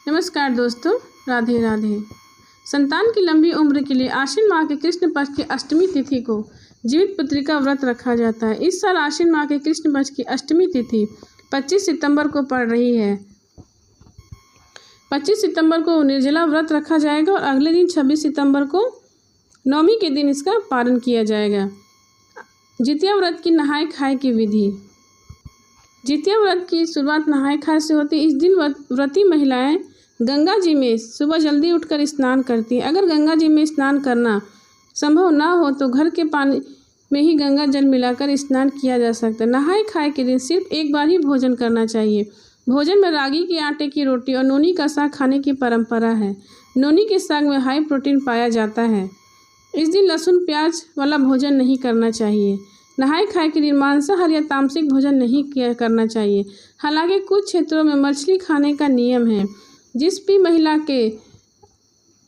नमस्कार दोस्तों, राधे राधे। संतान की लंबी उम्र के लिए आश्विन माह के कृष्ण पक्ष की अष्टमी तिथि को जीवित पुत्री का व्रत रखा जाता है। इस साल आश्विन माह के कृष्ण पक्ष की अष्टमी तिथि 25 सितंबर को पड़ रही है। 25 सितंबर को निर्जला व्रत रखा जाएगा और अगले दिन 26 सितंबर को नवमी के दिन इसका पारण किया जाएगा। जितिया व्रत की नहाय खाए की विधि। जितिया व्रत की शुरुआत नहाय खाए से होती है। इस दिन व्रती महिलाएं गंगा जी में सुबह जल्दी उठकर स्नान करती हैं। अगर गंगा जी में स्नान करना संभव ना हो तो घर के पानी में ही गंगा जल मिलाकर स्नान किया जा सकता है। नहाय खाए के दिन सिर्फ एक बार ही भोजन करना चाहिए। भोजन में रागी के आटे की रोटी और नोनी का साग खाने की परंपरा है। नोनी के साग में हाई प्रोटीन पाया जाता है। इस दिन लहसुन प्याज वाला भोजन नहीं करना चाहिए। नहाय खाए के दिन मांसाहार या तामसिक भोजन नहीं करना चाहिए। हालांकि कुछ क्षेत्रों में मछली खाने का नियम है। जिस भी महिला के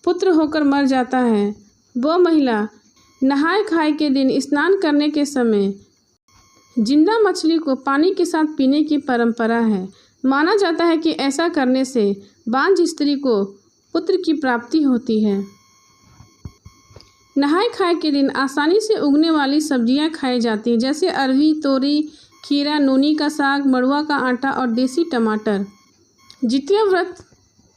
पुत्र होकर मर जाता है वो महिला नहाय खाए के दिन स्नान करने के समय जिंदा मछली को पानी के साथ पीने की परंपरा है। माना जाता है कि ऐसा करने से बांझ स्त्री को पुत्र की प्राप्ति होती है। नहाय खाए के दिन आसानी से उगने वाली सब्जियां खाई जाती हैं, जैसे अरवी, तोरी, खीरा, नोनी का साग, मड़ुआ का आटा और देसी टमाटर। जितिया व्रत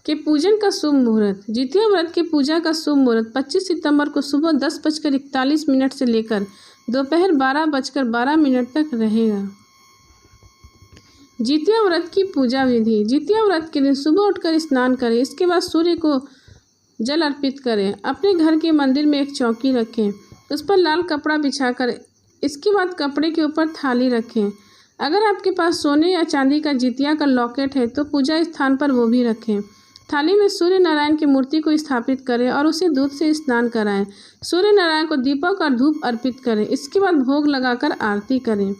के पूजन का शुभ मुहूर्त। जितिया व्रत के पूजा का शुभ मुहूर्त 25 सितंबर को सुबह 10:41 से लेकर दोपहर 12:12 तक रहेगा। जितिया व्रत की पूजा विधि। जितिया व्रत के दिन सुबह उठकर स्नान करें। इसके बाद सूर्य को जल अर्पित करें। अपने घर के मंदिर में एक चौकी रखें, उस पर लाल कपड़ा बिछाकर इसके बाद कपड़े के ऊपर थाली रखें। अगर आपके पास सोने या चांदी का जितिया का लॉकेट है तो पूजा स्थान पर वो भी रखें। थाली में सूर्य नारायण की मूर्ति को स्थापित करें और उसे दूध से स्नान कराएं। सूर्य नारायण को दीपक और धूप अर्पित करें। इसके बाद भोग लगाकर आरती करें।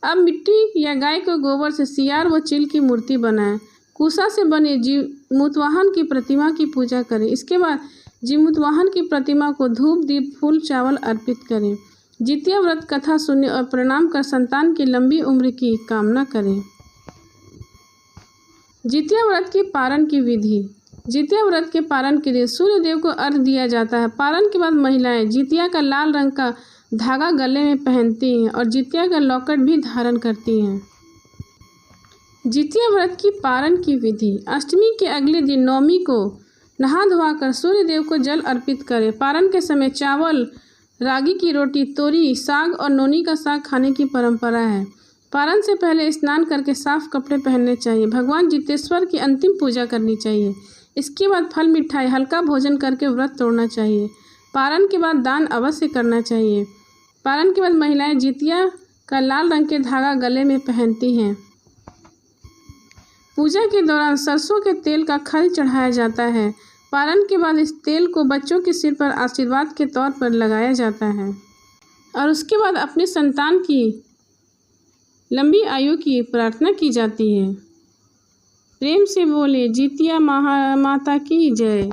अब मिट्टी या गाय के गोबर से सियार व चील की मूर्ति बनाएं। कुशा से बने जीमूतवाहन की प्रतिमा की पूजा करें। इसके बाद जीमूतवाहन की प्रतिमा को धूप, दीप, फूल, चावल अर्पित करें। जितिया व्रत कथा सुने और प्रणाम कर संतान की लंबी उम्र की कामना करें। जितिया व्रत की पारण की विधि। जितिया व्रत के पारण के लिए सूर्य देव को अर्घ्य दिया जाता है। पारण के बाद महिलाएं जितिया का लाल रंग का धागा गले में पहनती हैं और जितिया का लॉकेट भी धारण करती हैं। जितिया व्रत की पारण की विधि। अष्टमी के अगले दिन नवमी को नहा धोकर सूर्य देव को जल अर्पित करें। पारण के समय चावल, रागी की रोटी, तोरी, साग और नोनी का साग खाने की परंपरा है। पारण से पहले स्नान करके साफ कपड़े पहनने चाहिए। भगवान जितेश्वर की अंतिम पूजा करनी चाहिए। इसके बाद फल, मिठाई, हल्का भोजन करके व्रत तोड़ना चाहिए। पारण के बाद दान अवश्य करना चाहिए। पारण के बाद महिलाएं जितिया का लाल रंग के धागा गले में पहनती हैं। पूजा के दौरान सरसों के तेल का खल चढ़ाया जाता है। पारण के बाद इस तेल को बच्चों के सिर पर आशीर्वाद के तौर पर लगाया जाता है और उसके बाद अपने संतान की लंबी आयु की प्रार्थना की जाती है। प्रेम से बोले जितिया माता की जय।